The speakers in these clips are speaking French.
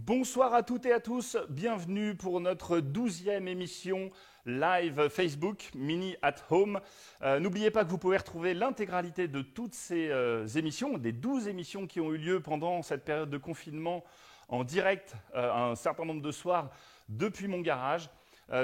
Bonsoir à toutes et à tous, bienvenue pour notre 12e émission live Facebook Mini at Home. N'oubliez pas que vous pouvez retrouver l'intégralité de toutes ces émissions, des 12 émissions qui ont eu lieu pendant cette période de confinement en direct un certain nombre de soirs depuis mon garage,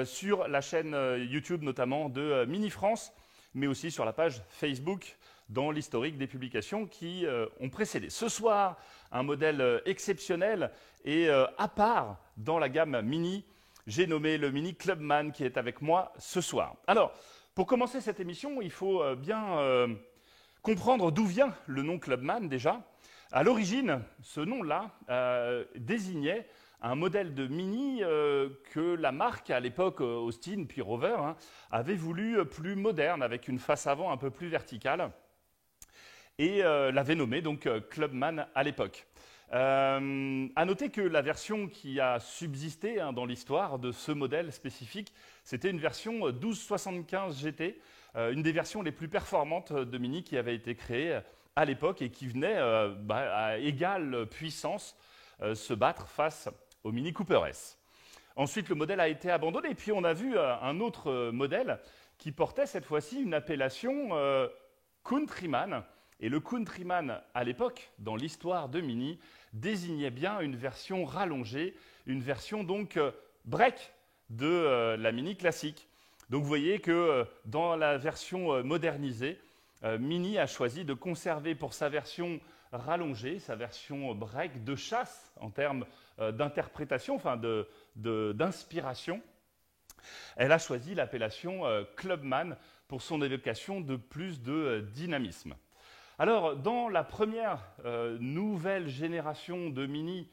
sur la chaîne YouTube notamment de Mini France, mais aussi sur la page Facebook dans l'historique des publications qui ont précédé. Ce soir, un modèle exceptionnel et à part dans la gamme Mini, j'ai nommé le Mini Clubman qui est avec moi ce soir. Alors, pour commencer cette émission, il faut bien comprendre d'où vient le nom Clubman déjà. À l'origine, ce nom-là désignait un modèle de Mini que la marque, à l'époque Austin puis Rover, avait voulu plus moderne, avec une face avant un peu plus verticale, et l'avait nommé donc Clubman à l'époque. À noter que la version qui a subsisté dans l'histoire de ce modèle spécifique, c'était une version 1275 GT, une des versions les plus performantes de Mini qui avait été créée à l'époque et qui venait à égale puissance se battre face au Mini Cooper S. Ensuite, le modèle a été abandonné et puis on a vu un autre modèle qui portait cette fois-ci une appellation Countryman. Et le Countryman, à l'époque, dans l'histoire de Mini, désignait bien une version rallongée, une version donc break de la Mini classique. Donc vous voyez que dans la version modernisée, Mini a choisi de conserver pour sa version rallongée, sa version break de chasse en termes d'interprétation, enfin d'inspiration. Elle a choisi l'appellation Clubman pour son évocation de plus de dynamisme. Alors, dans la première nouvelle génération de Mini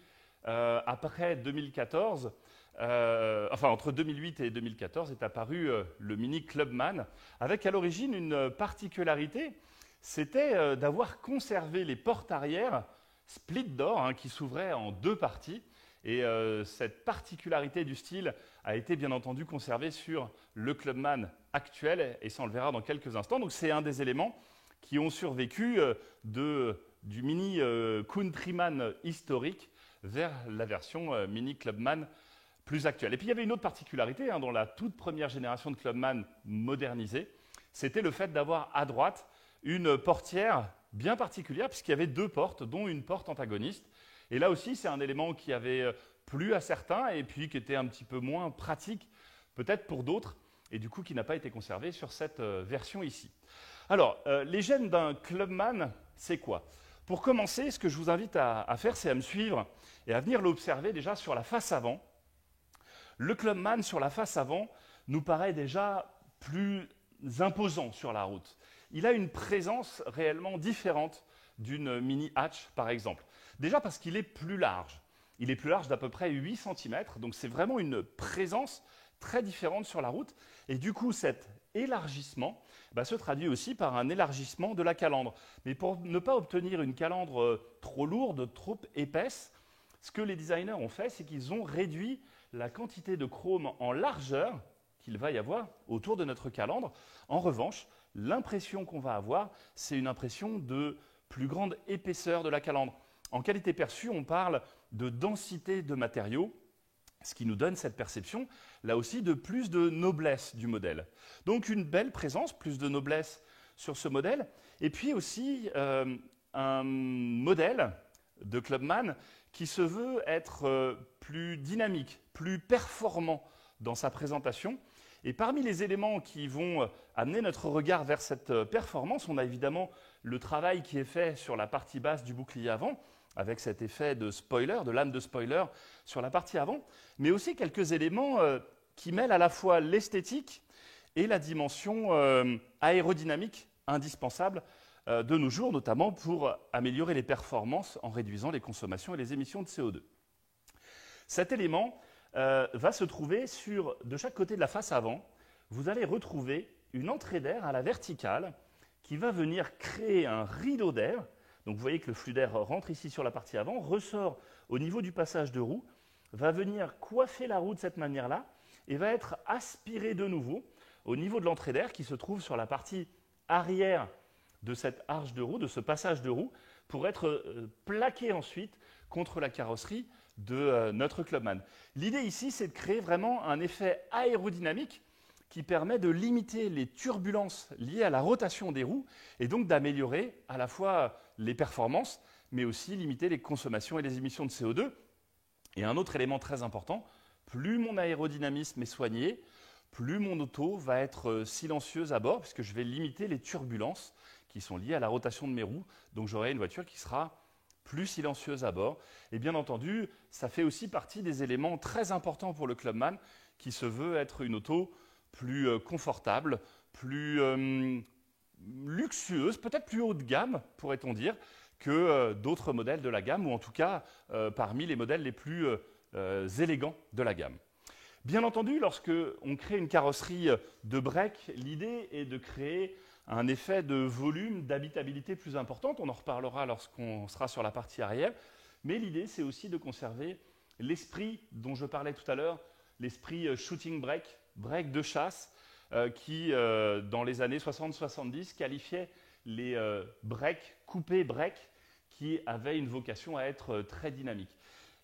après 2014, entre 2008 et 2014, est apparu le Mini Clubman, avec à l'origine une particularité, c'était d'avoir conservé les portes arrière split door qui s'ouvraient en deux parties. Et cette particularité du style a été bien entendu conservée sur le Clubman actuel, et ça on le verra dans quelques instants. Donc c'est un des éléments qui ont survécu du Mini Countryman historique vers la version Mini Clubman plus actuelle. Et puis il y avait une autre particularité dans la toute première génération de Clubman modernisée, c'était le fait d'avoir à droite une portière bien particulière, puisqu'il y avait deux portes, dont une porte antagoniste. Et là aussi, c'est un élément qui avait plu à certains et puis qui était un petit peu moins pratique, peut-être pour d'autres, et du coup qui n'a pas été conservé sur cette version ici. Alors, les gènes d'un Clubman, c'est quoi? Pour commencer, ce que je vous invite à faire, c'est à me suivre et à venir l'observer déjà sur la face avant. Le Clubman sur la face avant nous paraît déjà plus imposant sur la route. Il a une présence réellement différente d'une Mini Hatch, par exemple. Déjà parce qu'il est plus large. Il est plus large d'à peu près 8 cm, donc c'est vraiment une présence très différente sur la route. Et du coup, cet élargissement se traduit aussi par un élargissement de la calandre. Mais pour ne pas obtenir une calandre trop lourde, trop épaisse, ce que les designers ont fait, c'est qu'ils ont réduit la quantité de chrome en largeur qu'il va y avoir autour de notre calandre. En revanche, l'impression qu'on va avoir, c'est une impression de plus grande épaisseur de la calandre. En qualité perçue, on parle de densité de matériaux, ce qui nous donne cette perception, là aussi, de plus de noblesse du modèle. Donc une belle présence, plus de noblesse sur ce modèle, et puis aussi un modèle de Clubman qui se veut être plus dynamique, plus performant dans sa présentation. Et parmi les éléments qui vont amener notre regard vers cette performance, on a évidemment le travail qui est fait sur la partie basse du bouclier avant, avec cet effet de spoiler, de lame de spoiler sur la partie avant, mais aussi quelques éléments qui mêlent à la fois l'esthétique et la dimension aérodynamique indispensable de nos jours, notamment pour améliorer les performances en réduisant les consommations et les émissions de CO2. Cet élément va se trouver de chaque côté de la face avant. Vous allez retrouver une entrée d'air à la verticale qui va venir créer un rideau d'air. Donc vous voyez que le flux d'air rentre ici sur la partie avant, ressort au niveau du passage de roue, va venir coiffer la roue de cette manière-là et va être aspiré de nouveau au niveau de l'entrée d'air qui se trouve sur la partie arrière de cette arche de roue, de ce passage de roue, pour être plaqué ensuite contre la carrosserie de notre Clubman. L'idée ici, c'est de créer vraiment un effet aérodynamique qui permet de limiter les turbulences liées à la rotation des roues et donc d'améliorer à la fois les performances, mais aussi limiter les consommations et les émissions de CO2. Et un autre élément très important, plus mon aérodynamisme est soigné, plus mon auto va être silencieuse à bord, puisque je vais limiter les turbulences qui sont liées à la rotation de mes roues. Donc j'aurai une voiture qui sera plus silencieuse à bord. Et bien entendu, ça fait aussi partie des éléments très importants pour le Clubman, qui se veut être une auto plus confortable, plus luxueuse, peut-être plus haut de gamme, pourrait-on dire, que d'autres modèles de la gamme, ou en tout cas parmi les modèles les plus élégants de la gamme. Bien entendu, lorsque on crée une carrosserie de break, l'idée est de créer un effet de volume, d'habitabilité plus importante. On en reparlera lorsqu'on sera sur la partie arrière. Mais l'idée, c'est aussi de conserver l'esprit dont je parlais tout à l'heure, l'esprit shooting break, break de chasse, qui, dans les années 60-70, qualifiait les breaks, coupés break, qui avaient une vocation à être très dynamiques.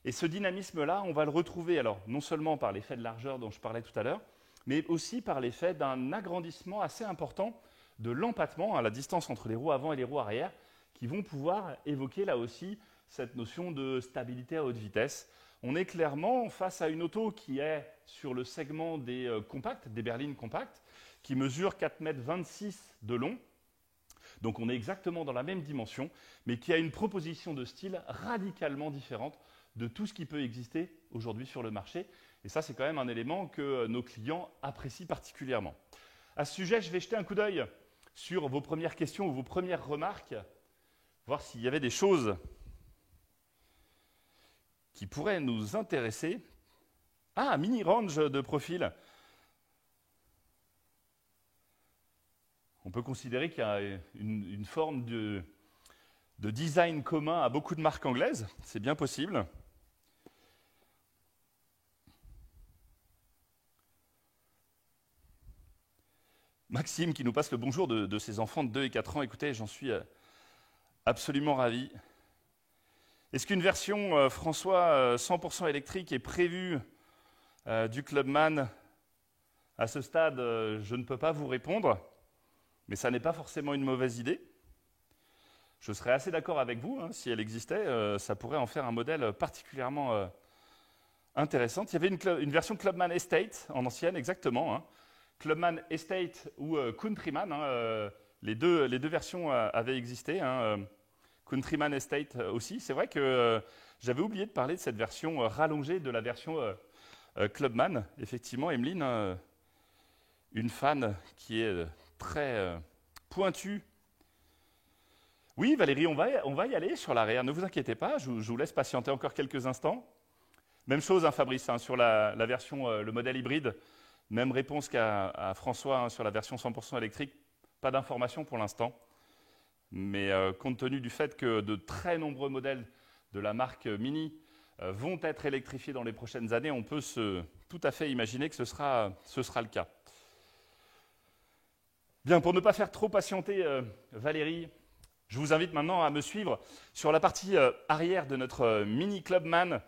Et ce dynamisme-là, on va le retrouver alors non seulement par l'effet de largeur dont je parlais tout à l'heure, mais aussi par l'effet d'un agrandissement assez important de l'empattement à la distance entre les roues avant et les roues arrière, qui vont pouvoir évoquer là aussi cette notion de stabilité à haute vitesse. On est clairement face à une auto qui est sur le segment des compacts, des berlines compactes, qui mesure 4,26 m de long. Donc on est exactement dans la même dimension, mais qui a une proposition de style radicalement différente de tout ce qui peut exister aujourd'hui sur le marché. Et ça, c'est quand même un élément que nos clients apprécient particulièrement. À ce sujet, je vais jeter un coup d'œil sur vos premières questions ou vos premières remarques, voir s'il y avait des choses qui pourraient nous intéresser. Ah, mini range de profil. On peut considérer qu'il y a une forme de design commun à beaucoup de marques anglaises. C'est bien possible. Maxime qui nous passe le bonjour de ses enfants de 2 et 4 ans. Écoutez, j'en suis absolument ravi. Est-ce qu'une version François 100% électrique est prévue du Clubman? À ce stade, je ne peux pas vous répondre, mais ça n'est pas forcément une mauvaise idée. Je serais assez d'accord avec vous, hein, si elle existait, ça pourrait en faire un modèle particulièrement intéressant. Il y avait une version Clubman Estate en ancienne, exactement, hein. Clubman Estate ou Countryman, hein, les deux versions avaient existé, hein, Countryman Estate aussi. C'est vrai que j'avais oublié de parler de cette version rallongée de la version Clubman. Effectivement, Emeline, une fan qui est très pointue. Oui, Valérie, on va y aller sur l'arrière. Ne vous inquiétez pas, je vous laisse patienter encore quelques instants. Même chose, hein, Fabrice, hein, sur la version, le modèle hybride. Même réponse qu'à François, hein, sur la version 100% électrique. Pas d'informations pour l'instant. Mais compte tenu du fait que de très nombreux modèles de la marque Mini vont être électrifiés dans les prochaines années, on peut tout à fait imaginer que ce sera le cas. Bien, pour ne pas faire trop patienter Valérie, je vous invite maintenant à me suivre sur la partie arrière de notre Mini Clubman.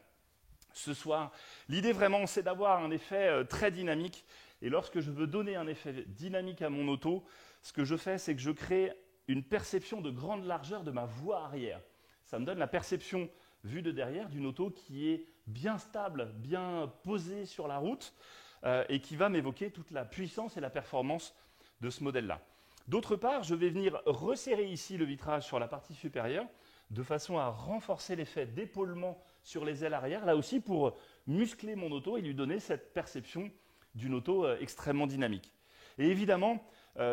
Ce soir, l'idée vraiment, c'est d'avoir un effet très dynamique. Et lorsque je veux donner un effet dynamique à mon auto, ce que je fais, c'est que je crée une perception de grande largeur de ma voie arrière. Ça me donne la perception, vue de derrière, d'une auto qui est bien stable, bien posée sur la route et qui va m'évoquer toute la puissance et la performance de ce modèle-là. D'autre part, je vais venir resserrer ici le vitrage sur la partie supérieure de façon à renforcer l'effet d'épaulement sur les ailes arrière, là aussi pour muscler mon auto et lui donner cette perception d'une auto extrêmement dynamique. Et évidemment,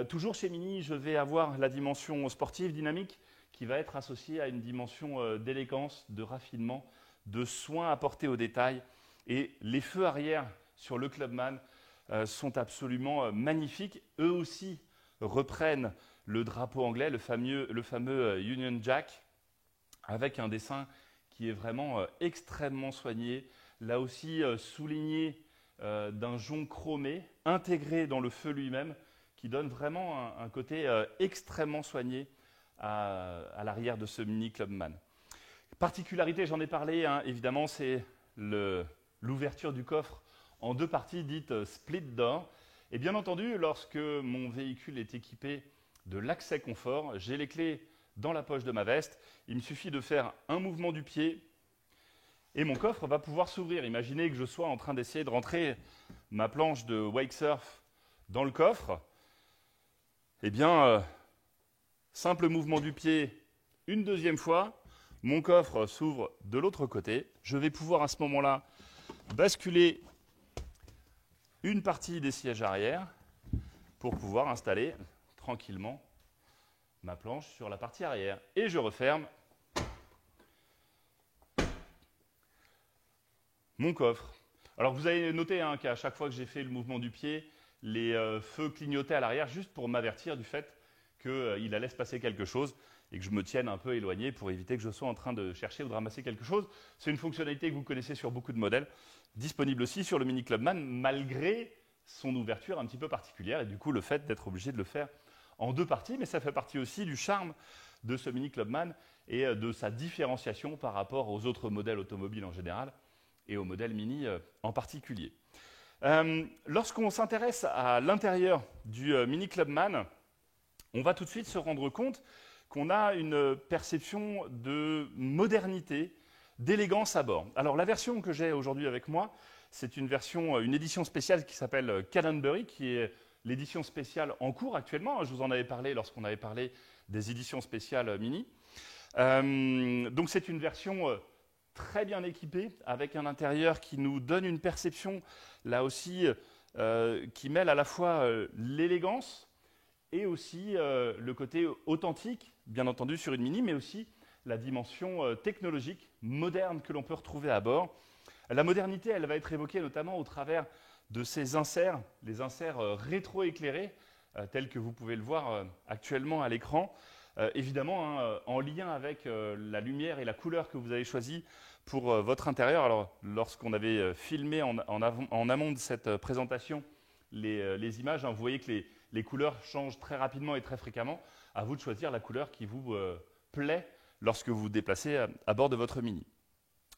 toujours chez Mini, je vais avoir la dimension sportive dynamique qui va être associée à une dimension d'élégance, de raffinement, de soins apportés aux détails. Et les feux arrière sur le Clubman sont absolument magnifiques. Eux aussi reprennent le drapeau anglais, le fameux Union Jack, avec un dessin qui est vraiment extrêmement soigné, là aussi souligné d'un jonc chromé, intégré dans le feu lui-même, qui donne vraiment un côté extrêmement soigné à l'arrière de ce Mini Clubman. Particularité, j'en ai parlé, hein, évidemment, c'est l'ouverture du coffre en deux parties dites split door. Et bien entendu, lorsque mon véhicule est équipé de l'accès confort, j'ai les clés dans la poche de ma veste. Il me suffit de faire un mouvement du pied et mon coffre va pouvoir s'ouvrir. Imaginez que je sois en train d'essayer de rentrer ma planche de wake surf dans le coffre. Eh bien, simple mouvement du pied, une deuxième fois, mon coffre s'ouvre de l'autre côté. Je vais pouvoir à ce moment-là basculer une partie des sièges arrière pour pouvoir installer tranquillement ma planche sur la partie arrière. Et je referme mon coffre. Alors vous avez noté qu'à chaque fois que j'ai fait le mouvement du pied, les feux clignotaient à l'arrière juste pour m'avertir du fait qu'il allait se passer quelque chose et que je me tienne un peu éloigné pour éviter que je sois en train de chercher ou de ramasser quelque chose. C'est une fonctionnalité que vous connaissez sur beaucoup de modèles, disponible aussi sur le Mini Clubman, malgré son ouverture un petit peu particulière et du coup le fait d'être obligé de le faire en deux parties, mais ça fait partie aussi du charme de ce Mini Clubman et de sa différenciation par rapport aux autres modèles automobiles en général et au modèle Mini en particulier. Lorsqu'on s'intéresse à l'intérieur du Mini Clubman, on va tout de suite se rendre compte qu'on a une perception de modernité, d'élégance à bord. Alors la version que j'ai aujourd'hui avec moi, c'est une édition spéciale qui s'appelle Canonbury, qui est l'édition spéciale en cours actuellement. Je vous en avais parlé lorsqu'on avait parlé des éditions spéciales Mini. Donc c'est une version très bien équipée, avec un intérieur qui nous donne une perception, là aussi, qui mêle à la fois l'élégance et aussi le côté authentique, bien entendu sur une Mini, mais aussi la dimension technologique, moderne que l'on peut retrouver à bord. La modernité, elle va être évoquée notamment au travers de ces inserts, les inserts rétro-éclairés, tels que vous pouvez le voir actuellement à l'écran. Évidemment, en lien avec la lumière et la couleur que vous avez choisie pour votre intérieur. Alors, lorsqu'on avait filmé en amont de cette présentation les images, vous voyez que les couleurs changent très rapidement et très fréquemment. À vous de choisir la couleur qui vous plaît lorsque vous vous déplacez à bord de votre Mini.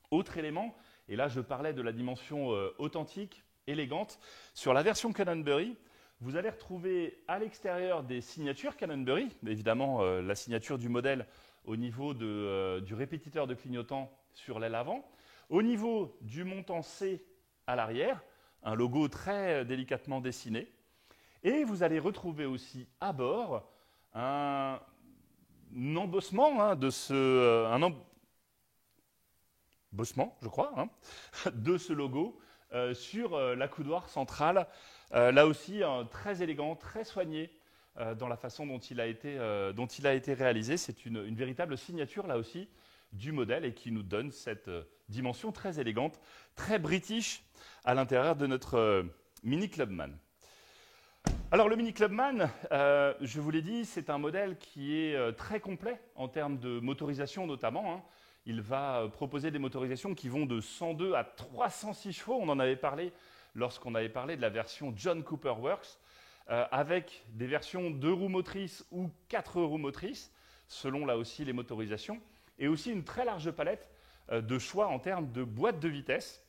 Autre élément, et là je parlais de la dimension authentique, élégante, sur la version Canonbury, vous allez retrouver à l'extérieur des signatures Canonbury, évidemment la signature du modèle au niveau du répétiteur de clignotant sur l'aile avant, au niveau du montant C à l'arrière, un logo très délicatement dessiné, et vous allez retrouver aussi à bord un embossement embossement, je crois, de ce logo sur la coudoir centrale. Là aussi, très élégant, très soigné dans la façon dont il a été réalisé. C'est une véritable signature, là aussi, du modèle et qui nous donne cette dimension très élégante, très british à l'intérieur de notre Mini Clubman. Alors le Mini Clubman, je vous l'ai dit, c'est un modèle qui est très complet en termes de motorisation notamment. Il va proposer des motorisations qui vont de 102 à 306 chevaux. On en avait parlé lorsqu'on avait parlé de la version John Cooper Works, avec des versions 2 roues motrices ou 4 roues motrices, selon là aussi les motorisations, et aussi une très large palette de choix en termes de boîtes de vitesse,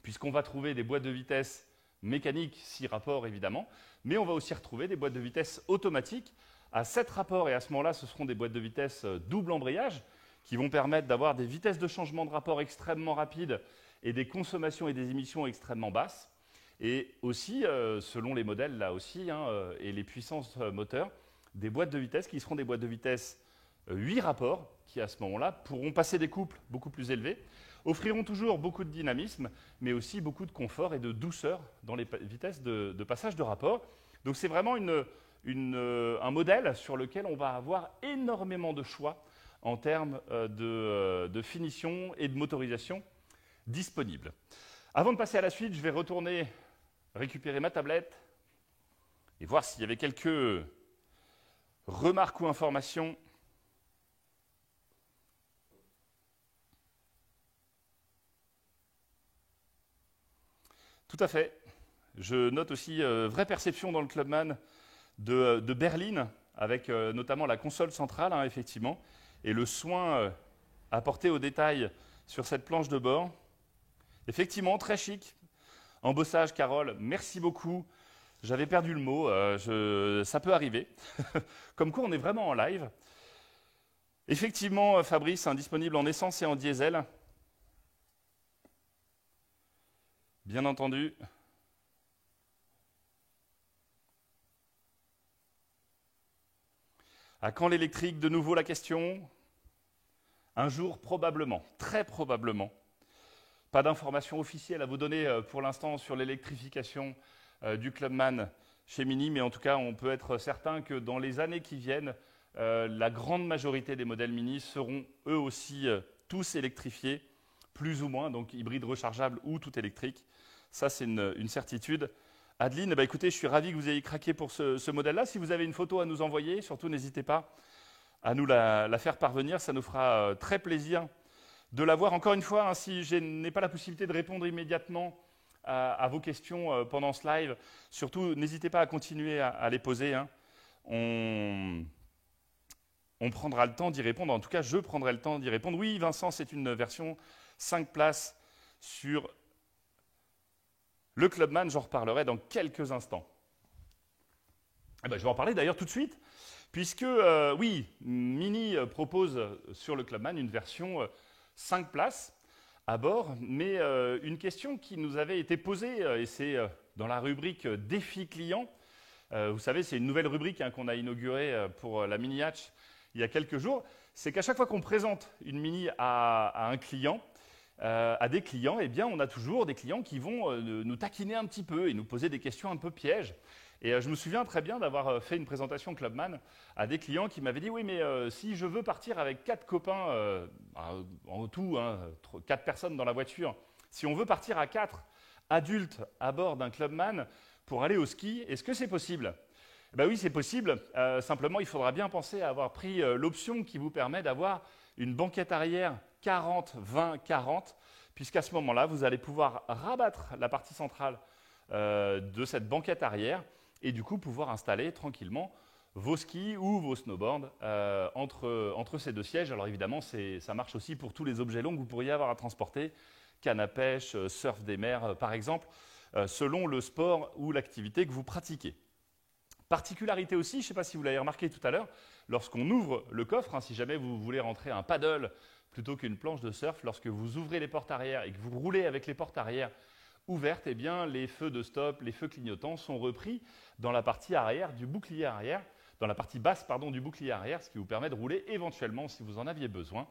puisqu'on va trouver des boîtes de vitesse mécaniques, 6 rapports évidemment, mais on va aussi retrouver des boîtes de vitesse automatiques à 7 rapports, et à ce moment-là, ce seront des boîtes de vitesse double embrayage, qui vont permettre d'avoir des vitesses de changement de rapport extrêmement rapides et des consommations et des émissions extrêmement basses. Et aussi, selon les modèles là aussi, et les puissances moteurs, des boîtes de vitesse qui seront des boîtes de vitesse 8 rapports, qui à ce moment-là pourront passer des couples beaucoup plus élevés, offriront toujours beaucoup de dynamisme, mais aussi beaucoup de confort et de douceur dans les vitesses de passage de rapport. Donc c'est vraiment un modèle sur lequel on va avoir énormément de choix en termes de finition et de motorisation disponibles. Avant de passer à la suite, je vais retourner récupérer ma tablette et voir s'il y avait quelques remarques ou informations. Tout à fait. Je note aussi vraie perception dans le Clubman de berline, avec notamment la console centrale, effectivement, et le soin apporté au détail sur cette planche de bord. Effectivement, très chic. Embossage, Carole, merci beaucoup. J'avais perdu le mot, ça peut arriver. Comme quoi, on est vraiment en live. Effectivement, Fabrice, disponible en essence et en diesel. Bien entendu. À quand l'électrique? De nouveau la question. Un jour, probablement, très probablement. Pas d'informations officielles à vous donner pour l'instant sur l'électrification du Clubman chez Mini, mais en tout cas, on peut être certain que dans les années qui viennent, la grande majorité des modèles Mini seront eux aussi tous électrifiés, plus ou moins, donc hybrides rechargeables ou tout électrique. Ça, c'est une certitude. Adeline, écoutez, je suis ravi que vous ayez craqué pour ce modèle-là. Si vous avez une photo à nous envoyer, surtout n'hésitez pas à nous la faire parvenir. Ça nous fera très plaisir de la voir. Encore une fois, si je n'ai pas la possibilité de répondre immédiatement à vos questions pendant ce live, surtout n'hésitez pas à continuer à les poser. On prendra le temps d'y répondre. En tout cas, je prendrai le temps d'y répondre. Oui, Vincent, c'est une version 5 places sur le Clubman. J'en reparlerai dans quelques instants. Je vais en parler d'ailleurs tout de suite, puisque, oui, Mini propose sur le Clubman une version 5 places à bord, mais une question qui nous avait été posée, et c'est dans la rubrique Défi client. Vous savez, c'est une nouvelle rubrique qu'on a inaugurée pour la Mini Hatch il y a quelques jours. C'est qu'à chaque fois qu'on présente une Mini à un client, à des clients, eh bien, on a toujours des clients qui vont nous taquiner un petit peu et nous poser des questions un peu pièges. Et je me souviens très bien d'avoir fait une présentation Clubman à des clients qui m'avaient dit « Oui, mais si je veux partir avec 4 copains, en tout, 4 personnes dans la voiture, si on veut partir à 4 adultes à bord d'un Clubman pour aller au ski, est-ce que c'est possible ?» Oui, c'est possible. Simplement, il faudra bien penser à avoir pris l'option qui vous permet d'avoir une banquette arrière 40-20-40, puisqu'à ce moment-là, vous allez pouvoir rabattre la partie centrale de cette banquette arrière et du coup pouvoir installer tranquillement vos skis ou vos snowboards entre ces deux sièges. Alors évidemment, ça marche aussi pour tous les objets longs que vous pourriez avoir à transporter, canne à pêche, surf des mers par exemple, selon le sport ou l'activité que vous pratiquez. Particularité aussi, je ne sais pas si vous l'avez remarqué tout à l'heure, lorsqu'on ouvre le coffre, si jamais vous voulez rentrer un paddle plutôt qu'une planche de surf, lorsque vous ouvrez les portes arrière et que vous roulez avec les portes arrière ouvertes, eh bien, les feux de stop, les feux clignotants sont repris dans la partie arrière du bouclier arrière, dans la partie basse du bouclier arrière, ce qui vous permet de rouler éventuellement, si vous en aviez besoin,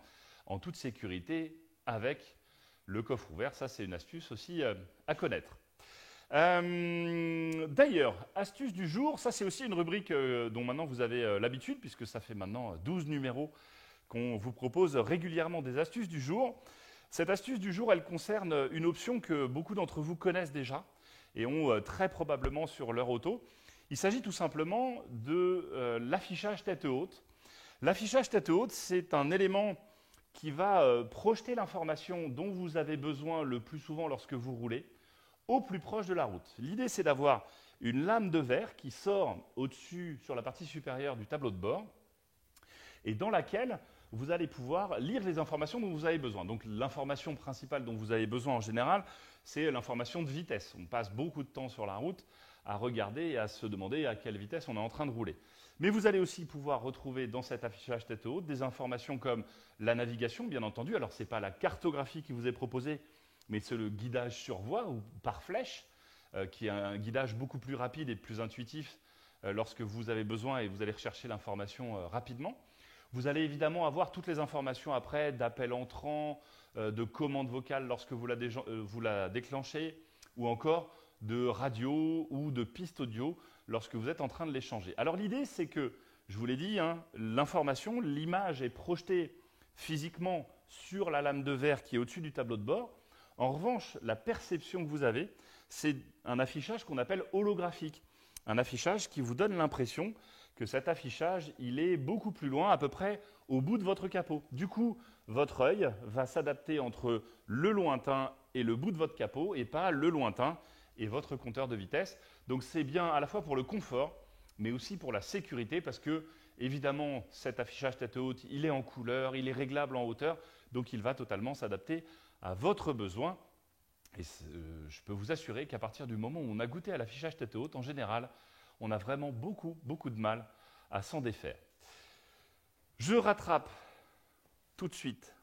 en toute sécurité avec le coffre ouvert. Ça, c'est une astuce aussi à connaître. D'ailleurs, astuce du jour, ça c'est aussi une rubrique dont maintenant vous avez l'habitude, puisque ça fait maintenant 12 numéros qu'on vous propose régulièrement des astuces du jour. Cette astuce du jour, elle concerne une option que beaucoup d'entre vous connaissent déjà et ont très probablement sur leur auto. Il s'agit tout simplement de l'affichage tête haute. L'affichage tête haute, c'est un élément qui va projeter l'information dont vous avez besoin le plus souvent lorsque vous roulez au plus proche de la route. L'idée, c'est d'avoir une lame de verre qui sort au-dessus, sur la partie supérieure du tableau de bord, et dans laquelle vous allez pouvoir lire les informations dont vous avez besoin. Donc l'information principale dont vous avez besoin en général, c'est l'information de vitesse. On passe beaucoup de temps sur la route à regarder et à se demander à quelle vitesse on est en train de rouler. Mais vous allez aussi pouvoir retrouver dans cet affichage tête haute des informations comme la navigation, bien entendu. Alors, ce n'est pas la cartographie qui vous est proposée, mais c'est le guidage sur voie ou par flèche, qui est un guidage beaucoup plus rapide et plus intuitif lorsque vous avez besoin et vous allez rechercher l'information rapidement. Vous allez évidemment avoir toutes les informations après d'appels entrants, de commandes vocales lorsque vous la déclenchez, ou encore de radio ou de pistes audio lorsque vous êtes en train de les changer. Alors l'idée, c'est que, je vous l'ai dit, l'information, l'image est projetée physiquement sur la lame de verre qui est au-dessus du tableau de bord. En revanche, la perception que vous avez, c'est un affichage qu'on appelle holographique. Un affichage qui vous donne l'impression que cet affichage, il est beaucoup plus loin, à peu près au bout de votre capot. Du coup, votre œil va s'adapter entre le lointain et le bout de votre capot, et pas le lointain et votre compteur de vitesse. Donc c'est bien à la fois pour le confort, mais aussi pour la sécurité, parce que, évidemment, cet affichage tête haute, il est en couleur, il est réglable en hauteur, donc il va totalement s'adapter à votre besoin. Et je peux vous assurer qu'à partir du moment où on a goûté à l'affichage tête haute, en général, on a vraiment beaucoup de mal à s'en défaire. Je rattrape tout de suite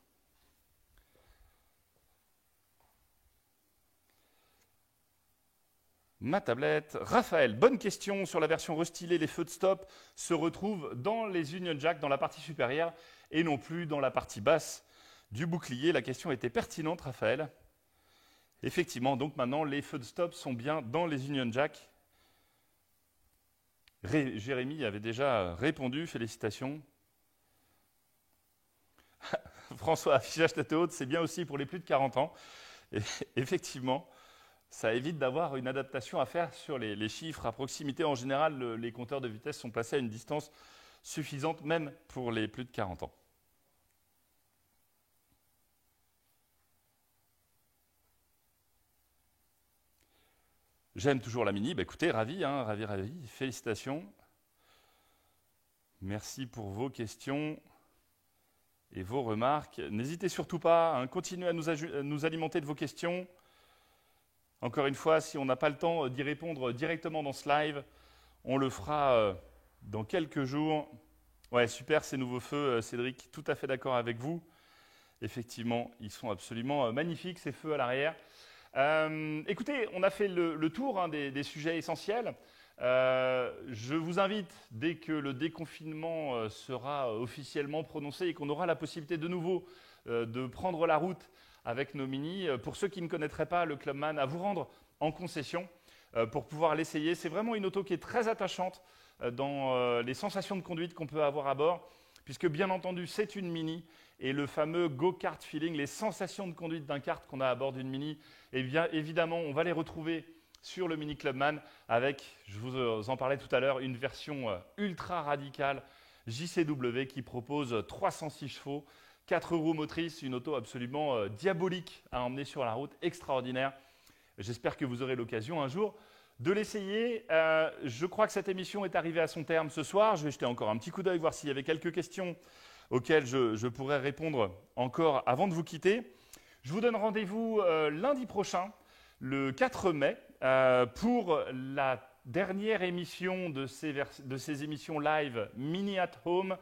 ma tablette. Raphaël, bonne question sur la version restylée. Les feux de stop se retrouvent dans les Union Jack, dans la partie supérieure, et non plus dans la partie basse du bouclier. La question était pertinente, Raphaël. Effectivement, donc maintenant, les feux de stop sont bien dans les Union Jack. Jérémy avait déjà répondu, félicitations. François, affichage tête haute, c'est bien aussi pour les plus de 40 ans. Et effectivement, ça évite d'avoir une adaptation à faire sur les chiffres à proximité. En général, les compteurs de vitesse sont placés à une distance suffisante, même pour les plus de 40 ans. J'aime toujours la Mini. Bah, écoutez, ravi, hein, ravi. Félicitations. Merci pour vos questions et vos remarques. N'hésitez surtout pas, hein, continuez à nous alimenter de vos questions. Encore une fois, si on n'a pas le temps d'y répondre directement dans ce live, on le fera dans quelques jours. Ouais, super ces nouveaux feux, Cédric, tout à fait d'accord avec vous. Effectivement, ils sont absolument magnifiques, ces feux à l'arrière. Écoutez, on a fait le tour, hein, des sujets essentiels. Je vous invite, dès que le déconfinement sera officiellement prononcé et qu'on aura la possibilité de nouveau de prendre la route avec nos Mini, pour ceux qui ne connaîtraient pas le Clubman, à vous rendre en concession pour pouvoir l'essayer. C'est vraiment une auto qui est très attachante dans les sensations de conduite qu'on peut avoir à bord, puisque bien entendu, c'est une Mini et le fameux go-kart feeling, les sensations de conduite d'un kart qu'on a à bord d'une Mini, eh bien évidemment, on va les retrouver sur le Mini Clubman avec, je vous en parlais tout à l'heure, une version ultra radicale JCW qui propose 306 chevaux, 4 roues motrices, une auto absolument diabolique à emmener sur la route, extraordinaire. J'espère que vous aurez l'occasion un jour de l'essayer. Je crois que cette émission est arrivée à son terme ce soir. Je vais jeter encore un petit coup d'œil, voir s'il y avait quelques questions auxquelles je pourrais répondre encore avant de vous quitter. Je vous donne rendez-vous lundi prochain, le 4 mai, pour la dernière émission de ces émissions live Mini at Home.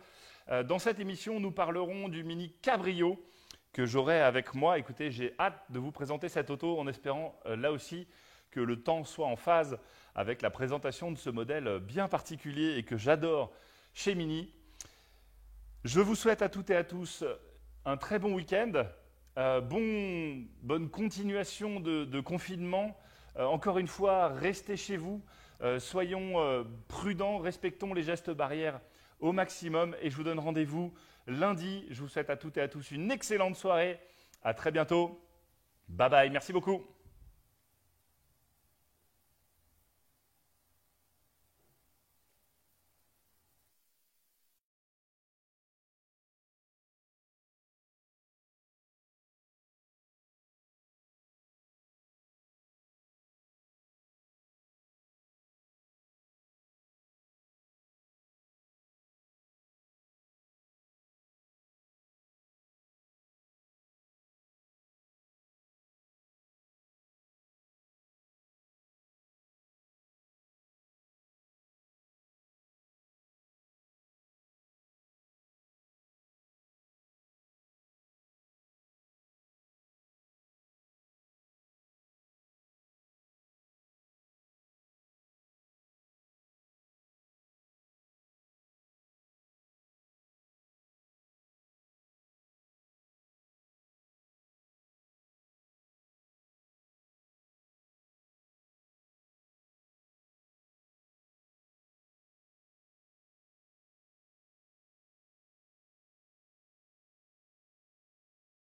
Dans cette émission, nous parlerons du Mini Cabrio que j'aurai avec moi. Écoutez, j'ai hâte de vous présenter cette auto en espérant là aussi que le temps soit en phase avec la présentation de ce modèle bien particulier et que j'adore chez Mini. Je vous souhaite à toutes et à tous un très bon week-end, bonne continuation de confinement. Encore une fois, restez chez vous, soyons prudents, respectons les gestes barrières au maximum et je vous donne rendez-vous lundi. Je vous souhaite à toutes et à tous une excellente soirée. À très bientôt. Bye bye. Merci beaucoup.